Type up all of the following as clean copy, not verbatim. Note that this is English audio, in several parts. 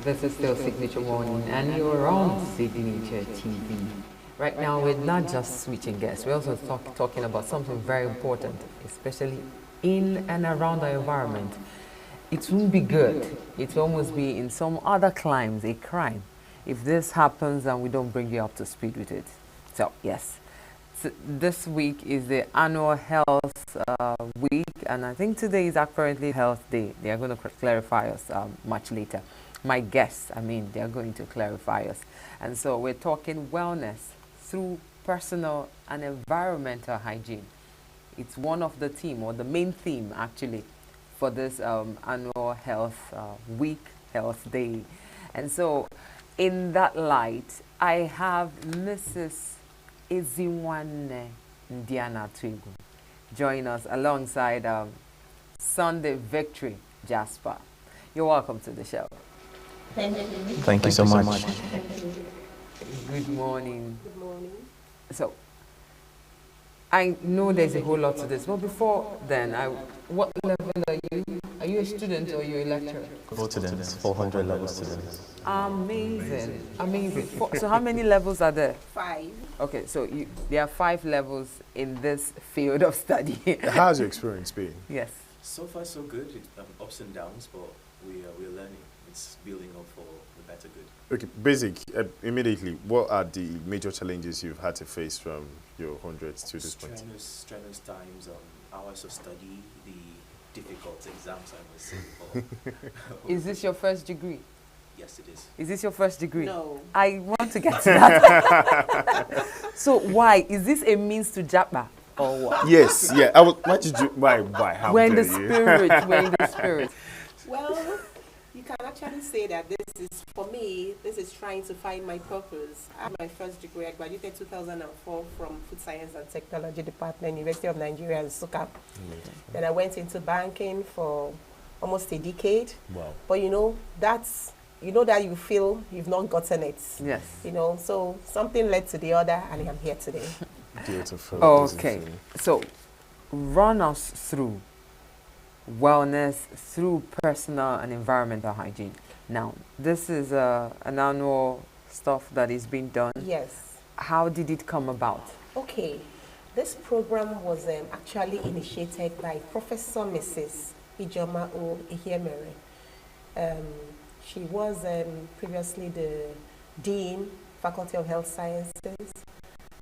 This is still Signature Morning, and you're on Signature TV. Right now, we're not just switching guests, we're also talking about something very important, especially in and around our environment. It won't be good. It will almost be in some other climes a crime if this happens and we don't bring you up to speed with it. So, yes. So this week is the annual health week, and I think today is apparently Health Day. They are going to clarify us much later. My guests, they are going to clarify us. And so we're talking wellness through personal and environmental hygiene. It's one of the theme, or the main theme actually, for this annual health week, health day. And so in that light, I have Mrs. Ezinwanne Ndiana Twigu join us alongside Sunday Victory Jasper. You're welcome to the show. Thank you so much. Good morning. Good morning. So, I know there's a whole lot to this, but before then, what level are you? Are you a student or are you a lecturer? Both students, 400 level students. Amazing, amazing. So how many levels are there? 5. Okay, so there are 5 levels in this field of study. How's your experience been? Yes. So far, so good. Ups and downs, but we're learning. It's building up for the better good. Okay, basic, immediately, what are the major challenges you've had to face from your hundreds to this point? Strenuous times, hours of study, the difficult exams, I must say. Is this your first degree? Yes, it is. Is this your first degree? No. I want to get to that. So why? Is this a means to Japa or what? Yes, yeah. Why did you, why? How We're in the dare you? spirit, we're in the spirit. Well, you can actually say that for me, this is trying to find my purpose. I have my first degree. I graduated 2004 from Food Science and Technology Department, University of Nigeria, Nsukka. Then I went into banking for almost a decade. Wow. But that you feel you've not gotten it. Yes. So something led to the other, and I'm here today. Beautiful. Okay, so run us through wellness through personal and environmental hygiene. Now, this is an annual stuff that is being done. Yes. How did it come about? Okay, this program was actually initiated by Professor Mrs. Ijoma O. Ihiemere. She was previously the Dean, Faculty of Health Sciences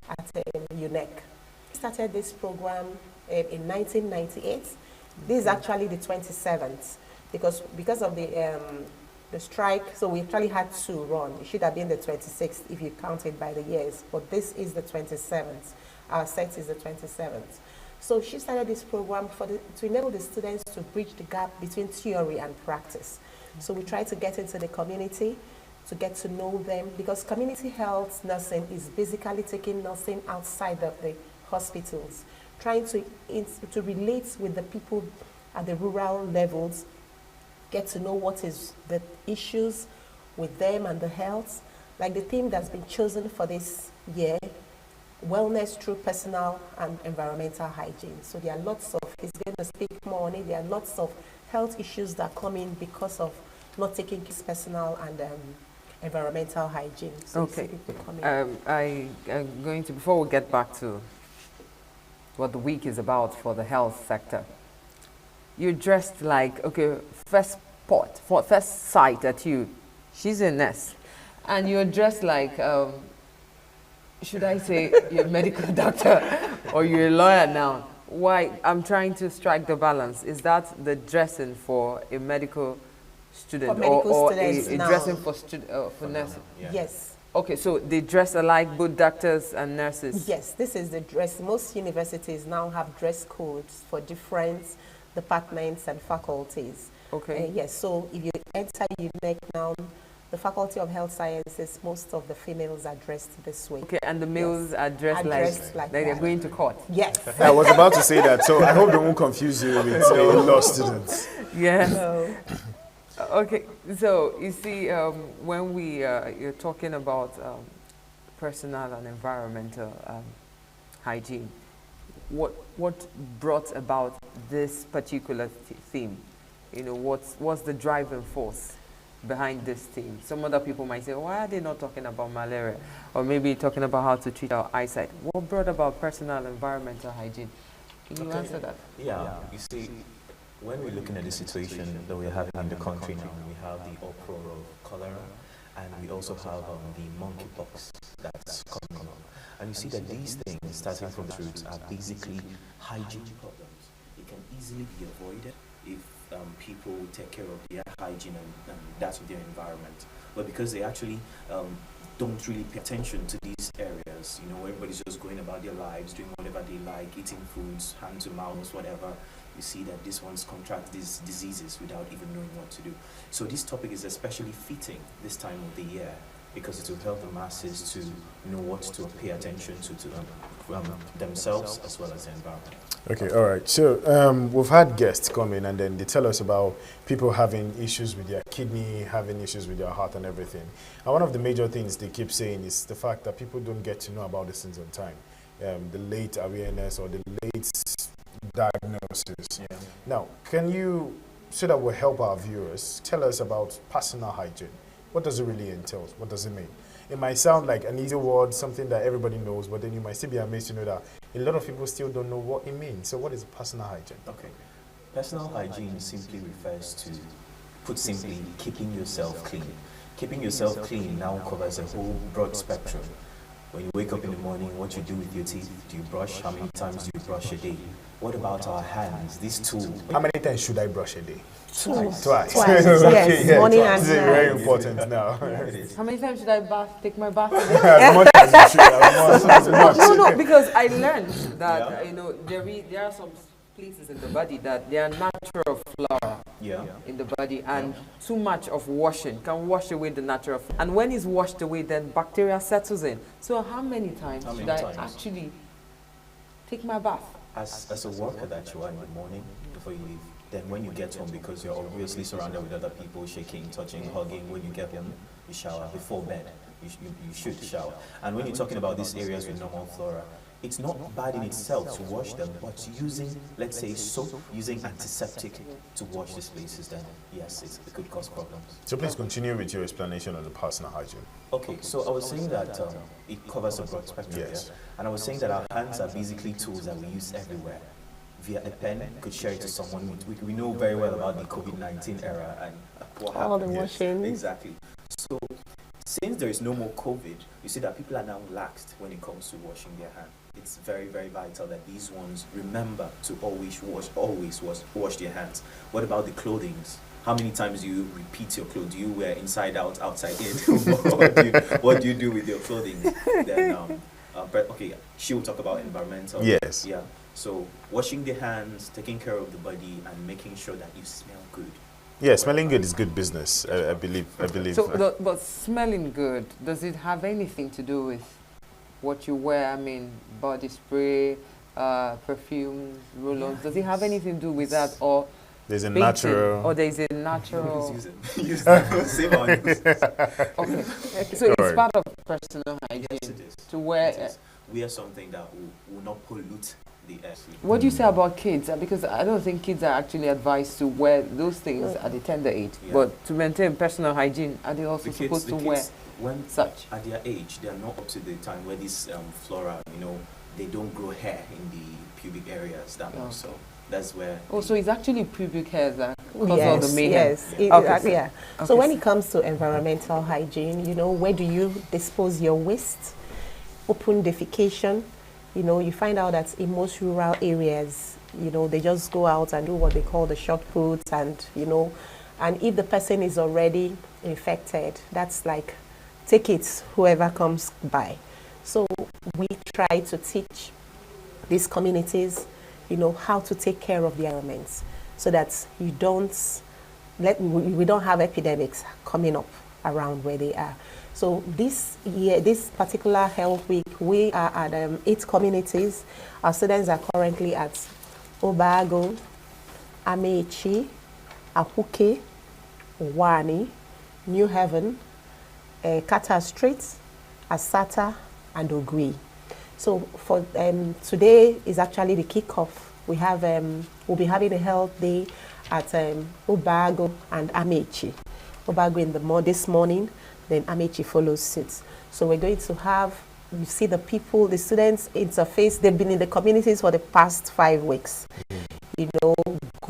at Unec. She started this program in 1998. This is actually the 27th because of the strike, so we actually had to run. It should have been the 26th if you count it by the years, but this is the 27th. Our set is the 27th. So she started this program to enable the students to bridge the gap between theory and practice. So we try to get into the community, to get to know them, because community health nursing is basically taking nursing outside of the hospitals, trying to relate with the people at the rural levels, get to know what is the issues with them and the health. Like the theme that's been chosen for this year, wellness through personal and environmental hygiene. So there are lots of, he's going to speak more on it, there are lots of health issues that come in because of not taking his personal and environmental hygiene. So Okay. I am going to, before we get back to what the week is about for the health sector, you're dressed like, okay, first sight at you, she's a nurse, and you're dressed like, should I say you're a medical doctor or you're a lawyer now? Why? I'm trying to strike the balance. Is that the dressing for a medical student, For medical or students a now. dressing for nurses? Yeah. Yes. Okay, so they dress alike, both doctors and nurses? Yes, this is the dress. Most universities now have dress codes for different departments and faculties. Okay. Yes, so if you enter UNEC now, the Faculty of Health Sciences, most of the females are dressed this way. Okay, and the males Yes. are dressed Are like, dressed like they're that. going to court? Yes. I was about to say that, so I hope they won't confuse you with law students. Yes. So, Okay, so you see, when you're talking about personal and environmental hygiene, what brought about this particular theme? What's the driving force behind this theme? Some other people might say, why are they not talking about malaria? Or maybe talking about how to treat our eyesight. What brought about personal environmental hygiene? Can you answer that? Yeah, you see, when we're looking at the situation that we're having in the country now, we have the uproar of cholera, and we also have the monkeypox that's coming up. And you see that these things, starting from the roots, are basically hygiene problems. It can easily be avoided if people take care of their hygiene and that of their environment. But because they actually don't really pay attention to these areas, you know, everybody's just going about their lives, doing whatever they like, eating foods, hand to mouth, whatever, you see that these ones contract these diseases without even knowing what to do. So this topic is especially fitting this time of the year because it will help the masses to know what to pay attention to themselves as well as the environment. Okay, all right. So we've had guests come in and then they tell us about people having issues with their kidney, having issues with their heart and everything. And one of the major things they keep saying is the fact that people don't get to know about these things on time. The late awareness or the late diagnosis. Yeah. Now, can you, so that will help our viewers, tell us about personal hygiene? What does it really entail? What does it mean? It might sound like an easy word, something that everybody knows, but then you might still be amazed to know that a lot of people still don't know what it means. So what is personal hygiene? Okay. Personal hygiene simply refers to, put simply, keeping yourself clean. Keeping yourself clean now covers a whole broad spectrum. When you wake up in the morning, what you do with your teeth? Do you brush? How many times do you brush a day? What about our hands? This tool. How many times should I brush a day? Twice. Yes, yeah, morning twice. and This is night. very important now. Yeah, it is. How many times should I take my bath? As much as you should, as much. No, because I learned that, Yeah. you know, there are some places in the body that they are natural flora Yeah. in the body, and too much of washing can wash away the natural. And when it's washed away, then bacteria settles in. So how many times How many should I times? actually take my bath? As a worker that you are in the morning before you leave, then when you get home, because you're obviously surrounded with other people, shaking, touching, hugging, when you get home, you shower. Before bed, you should shower. And when you're talking about these areas with normal flora, it's not bad in itself to wash them, but using, let's say, soap, using antiseptic to wash these places, then yes, it could cause problems. So please continue with your explanation on the personal hygiene. Okay, so I was saying that it covers a broad spectrum, Yes. yeah? And I was saying that our hands are basically tools that we use everywhere. Via a pen, could share it to someone. We know very well about the COVID-19 era and what All the happened. washing. Exactly. So since there is no more COVID, you see that people are now laxed when it comes to washing their hands. It's very, very vital that these ones remember to always wash their hands. What about the clothing? How many times do you repeat your clothes? Do you wear inside out, outside in? what do you do with your clothing? Then, okay, she will talk about environmental. Yes. Yeah. So washing the hands, taking care of the body, and making sure that you smell good. Yeah, smelling good is good business, I believe. So, but smelling good, does it have anything to do with what you wear? I mean, body spray, perfumes, roll-ons. Does it have anything to do with that, or There's a bathing, natural... or there is a natural? Use them. Save on use. Okay, so it's Alright. part of personal hygiene Yes, it is. to wear. It is. Wear something that will not pollute the air. What do you say about kids? Because I don't think kids are actually advised to wear those things at the tender age. Yeah. But to maintain personal hygiene, are they also supposed to wear when such? at their age, they are not up to the time where this flora, you know, they don't grow hair in the pubic areas that much. So that's where. Oh, so it's actually pubic hairs that cause all the mayhem. Yes, Okay. yeah. Okay. So when it comes to environmental hygiene, you know, where do you dispose your waste? Open defecation, you know, you find out that in most rural areas, you know, they just go out and do what they call the shot puts, and, you know, and if the person is already infected, that's like, take it, whoever comes by. So we try to teach these communities, you know, how to take care of the elements so that we don't have epidemics coming up around where they are. So this year, this particular health week, we are at 8 communities. Our students are currently at Obago, Amechi, Ahuke, Wani, New Haven, Kata Street, Asata, and Ogui. So for today is actually the kickoff. We have we'll be having a health day at Obago and Amechi. Obago in this morning, then Amechi follows suit. So we're going to have, you see the people, the students interface, they've been in the communities for the past 5 weeks. You know,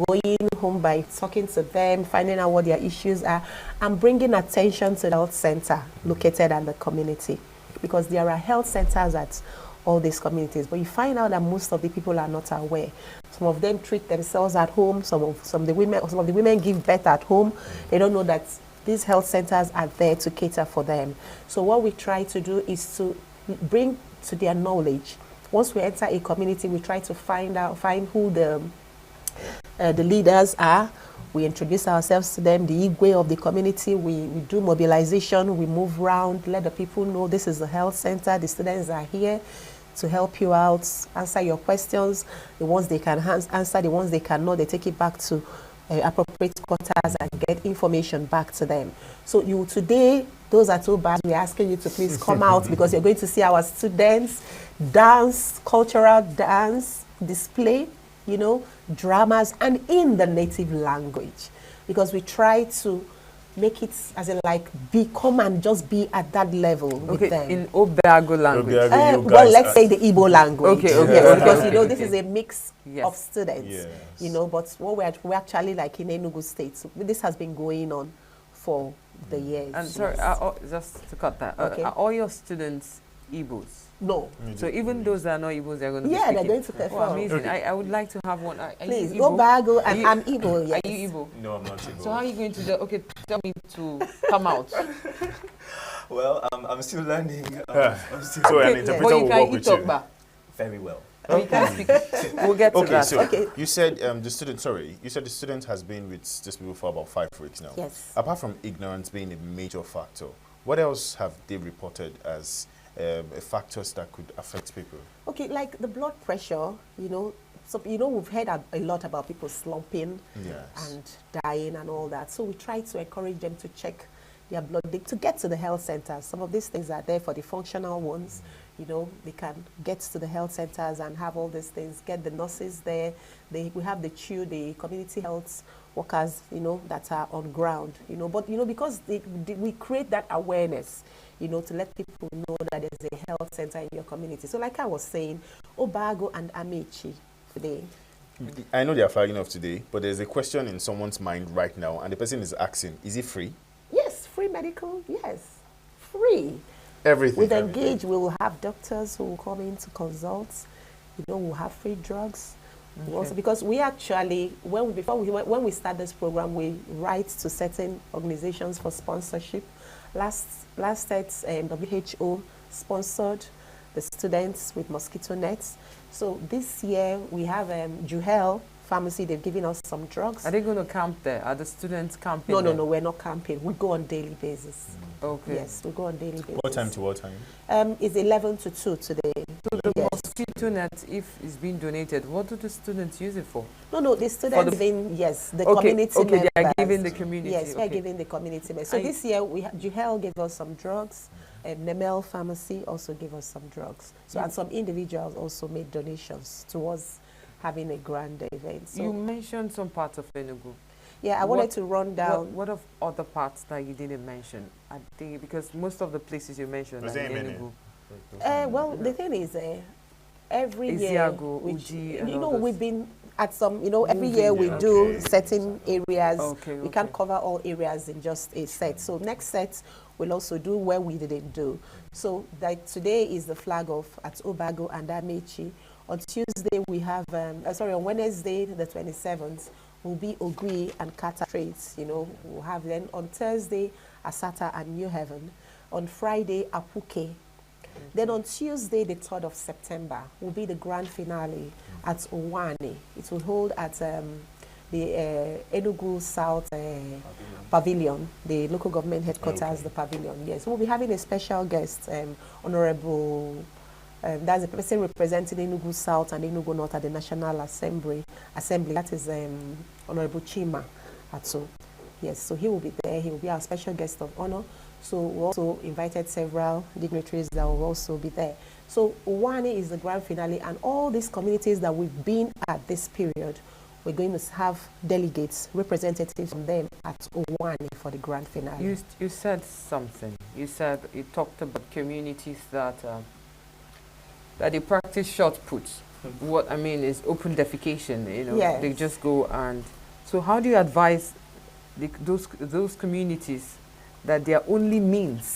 going home by talking to them, finding out what their issues are, and bringing attention to the health center located at the community. Because there are health centers at all these communities, but you find out that most of the people are not aware. Some of them treat themselves at home, some of the women give birth at home. They don't know that these health centers are there to cater for them. So what we try to do is to bring to their knowledge. Once we enter a community, we try to find who the leaders are. We introduce ourselves to them, the Igwe of the community. We do mobilization, we move around, let the people know this is the health center, the students are here to help you out, answer your questions. The ones they can answer, the ones they cannot, they take it back to appropriate quarters and get information back to them. So today, those at Obas, we're asking you to please come out because you're going to see our students dance, cultural dance, display, you know, dramas, and in the native language, because we try to make it as in like come and just be at that level with them. In Obago language. Well, let's say the Igbo language. Okay. Yes, because you know this is a mix Yes. of students. Yes. You know, but what we're actually like in Enugu State. So this has been going on for the years. And sorry, yes. just to cut that. Okay. Are all your students Igbos? No. So even those that are not Igbos, they're going to be Yeah, they're speaking. going to perform. Oh, amazing. I would like to have one. Are Please you go Igbo? Bago, Are and you- I'm Igbo. Yes. Are you Igbo? No, I'm not Igbo. So how are you going to do? Okay, tell me to come out. Well, I'm still learning. I'm still So an Okay, interpreter but you will can work eat with you. Okba. very well. But you can speak. We'll get to Okay, that. so Okay. you said the student has been with these people for about 5 weeks now. Yes. Apart from ignorance being a major factor, what else have they reported as factors that could affect people? Okay, like the blood pressure, you know, so we've heard a lot about people slumping Yes. and dying and all that. So we try to encourage them to check their blood to get to the health centers. Some of these things are there for the functional ones. You know, they can get to the health centers and have all these things, get the nurses there. We have the community health workers, you know, that are on ground, you know. But, you know, because we create that awareness, you know, to let people know that there's a health center in your community. So like I was saying, Obago and Amechi today. I know they are flagging off today, but there's a question in someone's mind right now, and the person is asking, is it free? Yes, free medical, yes, free. Everything. With everything. Engage, we will have doctors who will come in to consult. You know, we'll have free drugs. We'll also, because we actually, when we start this program, we write to certain organizations for sponsorship. Last night, WHO sponsored the students with mosquito nets. So this year we have Juhel Pharmacy. They've given us some drugs. Are they going to camp there? Are the students camping No, there? we're not camping. We go on daily basis. Okay. Yes, we go on daily basis. What time to what time? It's 11 to 2 today. So the Yes. mosquito net, if it's being donated, what do the students use it for? No, the students the- giving, yes, the Okay, community okay, they are members. giving the community. Yes, we are okay. giving the community members. So I- this year, Juhel gave us some drugs, and Nemel Pharmacy also gave us some drugs. So, and some individuals also made donations towards having a grand event. So, You mentioned some parts of Enugu. yeah, I wanted what- to run down. What of other parts that you didn't mention? I think because most of the places you mentioned Was are there in many? Enugu. Well, the thing is, every year, Isiago, Uji, and you all know, those. we've been at some, you know, every Moving, year we yeah. do Okay. certain areas. Okay, We can't okay. cover all areas in just a set. So next set, we'll also do where we didn't do. So like today is the flag off at Obago and Amechi. On Tuesday, we have, on Wednesday, the 27th, will be Ogui and Kata Straits. You know, we'll have then on Thursday, Asata and New Heaven. On Friday, Apuke. Then on Tuesday, the 3rd of September, will be the grand finale at Owane. It will hold at the Enugu South Pavilion, the local government headquarters, the pavilion. Yes, we'll be having a special guest, Honorable, that's the person representing Enugu South and Enugu North at the National Assembly. That is Honorable Chima Atso. Yes, so he will be there. He will be our special guest of honor. So we also invited several dignitaries that will also be there. So Uwane is the grand finale, and all these communities that we've been at this period we're going to have delegates, representatives from them at Owani for the grand finale. You said something. You talked about communities that they practice short puts. What I mean is open defecation. Yes. They just go and. So how do you advise those communities that their only means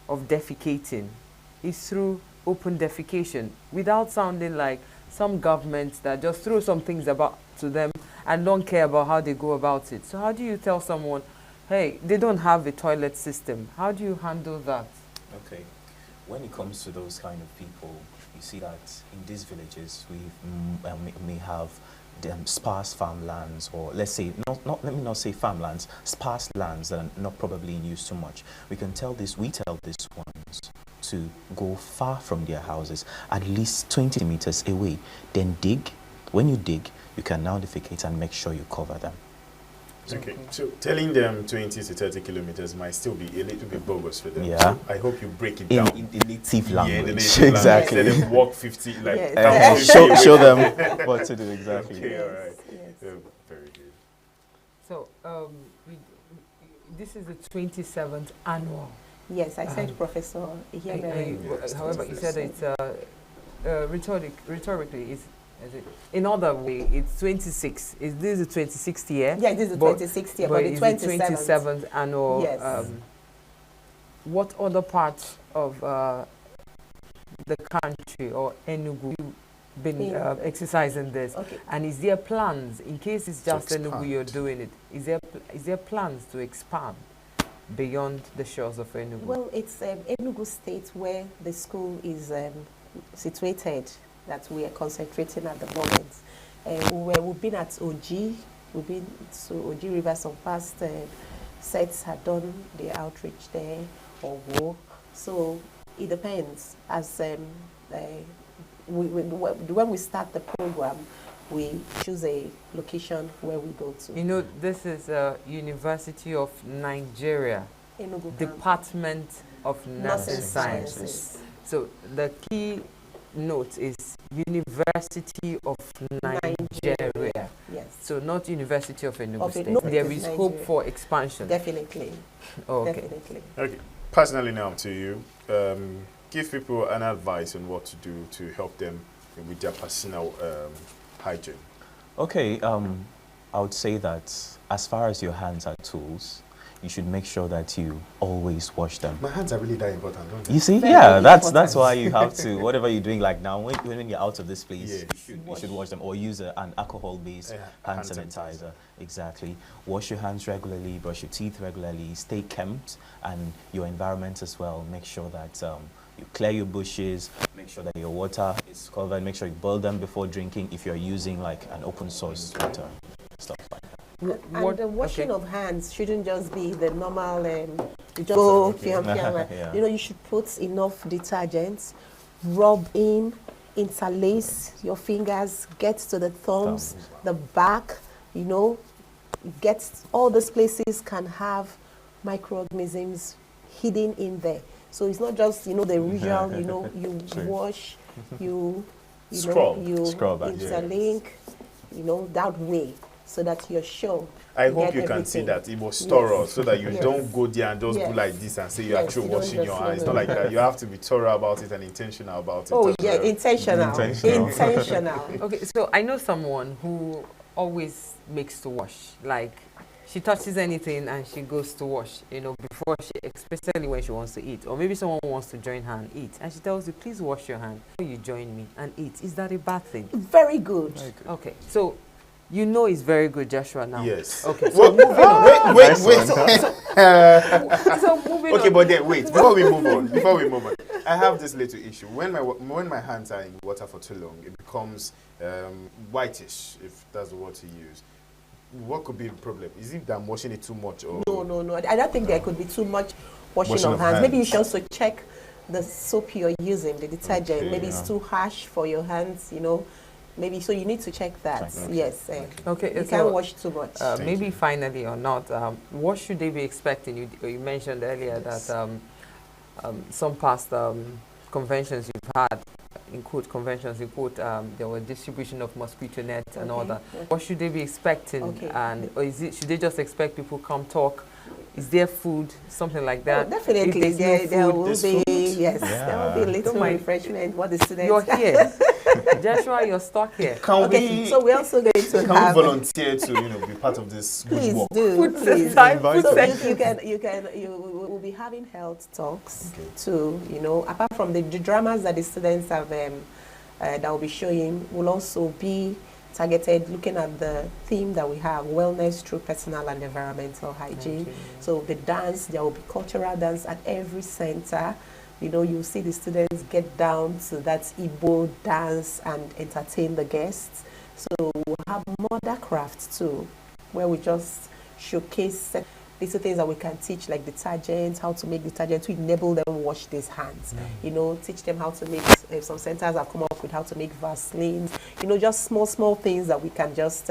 of defecating is through open defecation, without sounding like some governments that just throw some things about to them and don't care about how they go about it? So how do you tell someone, hey, they don't have a toilet system? How do you handle that? Okay. When it comes to those kind of people, you see that in these villages we may have sparse farmlands, or let's say let me not say farmlands, sparse lands that are not probably in use too much. We tell these ones to go far from their houses, at least 20 meters away. Then dig. When you dig, you can now defecate and make sure you cover them. Okay, so telling them 20 to 30 kilometers might still be a little bit bogus for them. Yeah. So I hope you break it down. In the native language. Yeah, in the native exactly. Language. Let them walk 50, like, Yes. show them what to do exactly. Okay, all right. Yes. Very good. So this is the 27th annual. Yes, I said Professor Ihemere. However, you said it's rhetorically, in other way, it's 26. Is this the 26th year? Yeah, this is the 26th year, but the 27th. 27th annual. Yes. What other parts of the country or Enugu been exercising this? Okay. And is there plans, in case it's just To Enugu you're doing it, is there plans to expand beyond the shores of Enugu? Well, it's Enugu State where the school is situated that we are concentrating at the moment. We've been at Oji, we've been to Oji River. Some past sets had done the outreach there, or Wo. So it depends. As when we start the program, we choose a location where we go to. This is University of Nigeria, Enugu Department of Nursing Nursing Sciences. Sciences. So the key note is University of Nigeria. Yes. So not University of Enugu Of State. Enugu, There is hope Nigeria. for expansion. Definitely. Oh, okay. Definitely. Okay. Personally now to you, give people an advice on what to do to help them with their personal hygiene. Okay, I would say that as far as your hands are tools, you should make sure that you always wash them. My hands are really that important, don't they? You see, Very yeah, that's important. why you have to, whatever you're doing, like now, when you're out of this place, Yeah. you should wash them, or use an alcohol-based hand hand sanitizer. Exactly. Wash your hands regularly, brush your teeth regularly, stay kempt, and your environment as well. Make sure that you clear your bushes, make sure that your water is covered, make sure you boil them before drinking if you're using like an open source water, stuff like that. And the washing okay. of hands shouldn't just be the normal, you just go, piam, piam. Yeah. You should put enough detergent, rub in, interlace your fingers, get to the thumbs, the back, get all these places can have microorganisms hidden in there. So it's not just, the usual, you True. wash, you Scrub. Scrub, interlink, that way, so that you're sure. I you hope get you can see everything. that it was thorough, Yes. so that you Yes. don't go there and just do Yes. like this and say you're Yes, actually you don't washing just your do hands. It's it. not like that. You have to be thorough about it and intentional about it. Oh, as yeah, well. intentional. Intentional. Intentional. Okay, so I know someone who always makes to wash. Like, she touches anything and she goes to wash, before especially when she wants to eat. Or maybe someone wants to join her and eat. And she tells you, please wash your hand before you join me and eat. Is that a bad thing? Very good. Okay, so it's very good, Joshua, now. Yes. Okay, so moving on. Wait. So moving Okay, on. but then wait. Before we move on, I have this little issue. When my hands are in water for too long, it becomes whitish, if that's the word to use. What could be the problem? Is it that I'm washing it too much, or No. I don't think there could be too much washing Washing of of hands. Maybe you hands. should also check the soap you're using, the detergent. Okay, Maybe it's too harsh for your hands, Maybe, so you need to check that. Check. Yes. Okay, You so, can't wash too much. maybe finally or not, what should they be expecting? You mentioned earlier Yes. that some past conventions you've had, in quote, conventions, in quote, there was distribution of mosquito nets and all Okay, that. okay. What should they be expecting? Okay. And or should they just expect people come talk? Is there food, something like Oh, that? definitely, If there's there no food, will there's be, food. yes, Yeah. there will be a little Don't mind. refreshment. What the students you're here. Joshua, you're stuck here. Can Okay, we so we're also going to can we have. volunteer to be part of this good Please work? do. Food Please. time, Invite food us. So section. you will be having health talks Okay. too. Apart from the dramas that the students have that will be showing, will also be targeted looking at the theme that we have: wellness through personal and environmental hygiene. So the dance, there will be cultural dance at every center. You see the students get down to that Igbo dance and entertain the guests. So we'll have mother crafts too, where we just showcase little things that we can teach, like detergents, how to make detergent to enable them wash these hands. Teach them how to make, some centers have come up with how to make Vaseline. Just small things that we can just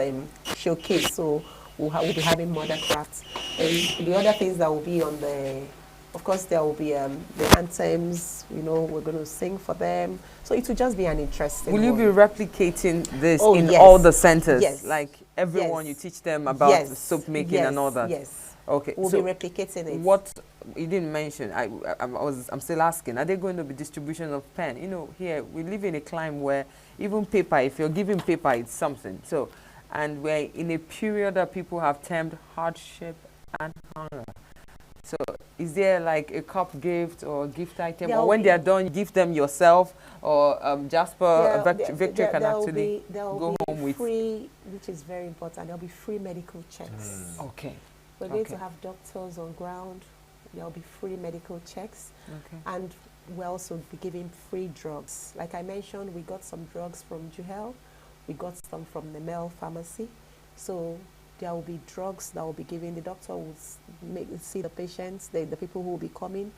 showcase. So we'll be having mother crafts. And the other things that will be on of course, there will be the anthems, we're going to sing for them. So it will just be an interesting Will you one. be replicating this Oh, in yes. all the centers? Yes. Like everyone, Yes. you teach them about Yes. soap making Yes. and all that? Yes. Okay. We'll so be replicating it. what you didn't mention, I'm still asking, are there going to be distribution of pen? Here we live in a climate where even paper, if you're giving paper, it's something. So, and we're in a period that people have termed hardship and hunger. So is there like a cup gift or gift item, There or will when be- they are done, you give them yourself, or Jasper, Victor can there will actually be, there will go be home with? free, which is very important. There'll be free medical checks. Okay. We're going Okay. to have doctors on ground. There'll be free medical checks, Okay. and we'll also be giving free drugs. Like I mentioned, we got some drugs from Juhel. We got some from the Mel Pharmacy. So there will be drugs that will be given. The doctor will see the patients, the people who will be coming.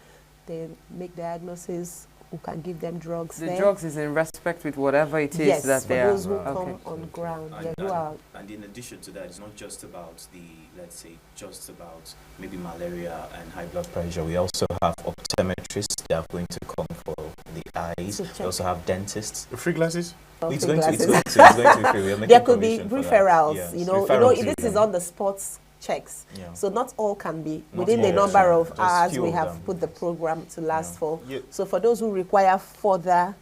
They make diagnosis, who can give them drugs The there. drugs is in respect with whatever it is Yes, that for they are. those who Okay. come on ground. And, Yeah, who and- are and in addition to that, it's not just about just about maybe malaria and high blood pressure. We also have optometrists that are going to come for the eyes. To We check. also have dentists. Free glasses? It's free going to glasses. be free. We are making There could be provision for that. referrals. Yes. referrals, This is yeah. on the sports checks. Yeah. So not all can be Not within all, the number yeah. of Just hours few we of have them. put the program to last Yeah. for. Yeah. So for those who require further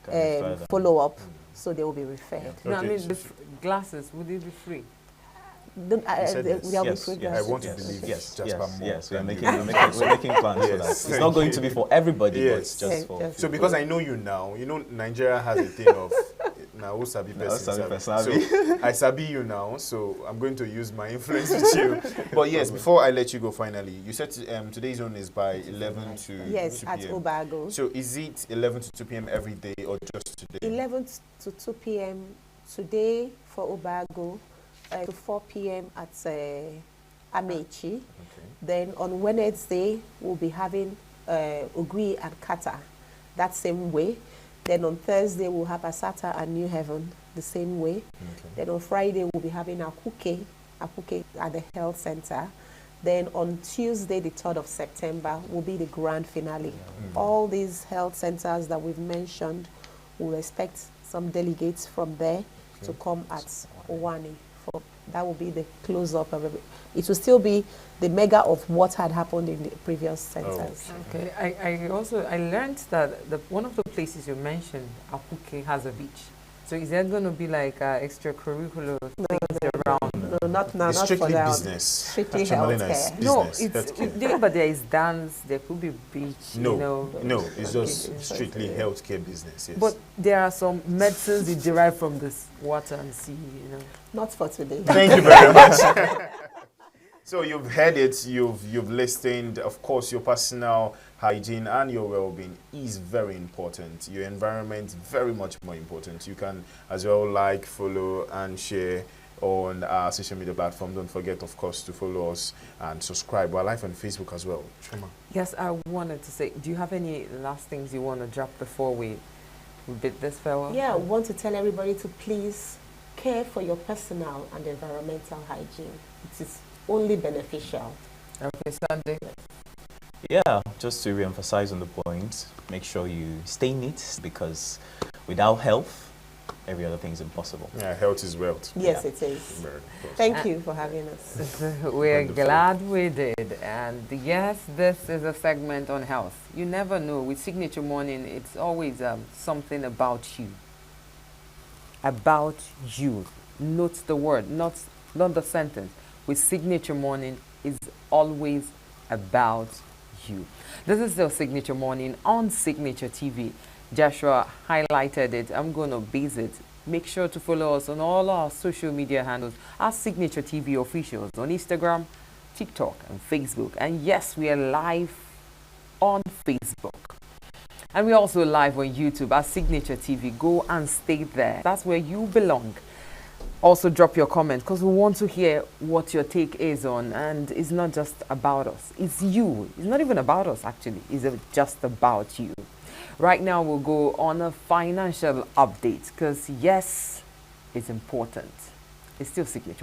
Can refer them. follow-up, so they will be referred. No, I Okay, mean so- the glasses. Would it be free? You said yes. There will be Yes, free yes. I glasses. want to Yes. believe Yes, Jasper yes, more. yes. We're than making, you. we're making plans for that. Yes. It's not going to be for everybody, but Yes. it's just Yes, for. yes. So because I know you now, Nigeria has a thing of now who sabi Na who person sabi sabi. person So I sabi you now, so I'm going to use my influence with you. But yes, before I let you go, finally, you said today's zone is by 11 to Yes, 2 at p.m. Obago. So is it 11 to 2 p.m. every day or just today? 11 to 2 p.m. today for Obago, to 4 p.m. at Amechi. Okay. Then on Wednesday, we'll be having Ogui and Kata, that same way. Then on Thursday, we'll have Asata and New Heaven, the same way. Okay. Then on Friday, we'll be having Akuke at the health center. Then on Tuesday, the 3rd of September, will be the grand finale. All these health centers that we've mentioned, we'll expect some delegates from there to come at Owani. That will be the close-up of it. It will still be the mega of what had happened in the previous centers. Okay. I learned that one of the places you mentioned, Apuke, has a beach. So is there going to be like extracurricular things around? No, not now, It's not for strictly that. business. Strictly Chamalena is healthcare. No, business, it's healthcare. but there is dance. There could be beach. No, you know. no, it's Okay. just strictly healthcare business. Yes. But there are some medicines you derive from this water and sea. Not for today. Thank you very much. So you've heard it, you've listened. Of course, your personal hygiene and your well-being is very important. Your environment very much more important. You can as well like, follow, and share on our social media platform. Don't forget, of course, to follow us and subscribe. We're live on Facebook as well. Trima. Yes, I wanted to say, do you have any last things you want to drop before we bid this farewell? Yeah, I want to tell everybody to please care for your personal and environmental hygiene. It is only beneficial. Okay, Sunday. Yeah, just to re-emphasize on the point, make sure you stay neat because Without health, every other thing is impossible. Yeah, health is wealth. Yes, Yeah. it is. Very important. Thank you for having us. We're Wonderful. glad we did. And yes, this is a segment on health. You never know. With Signature Morning, it's always something about you. About you. Note the word, not the sentence. With Signature Morning is always about you. This is the Signature Morning on Signature TV. Joshua highlighted it. I'm going to base it. Make sure to follow us on all our social media handles, our Signature TV officials on Instagram, TikTok, and Facebook. And yes, we are live on Facebook. And we're also live on YouTube, our Signature TV. Go and stay there. That's where you belong. Also drop your comment because we want to hear what your take is on, and it's not just about us, it's you. It's not even about us actually, it's just about you. Right now we'll go on a financial update because yes, it's important. It's still Signature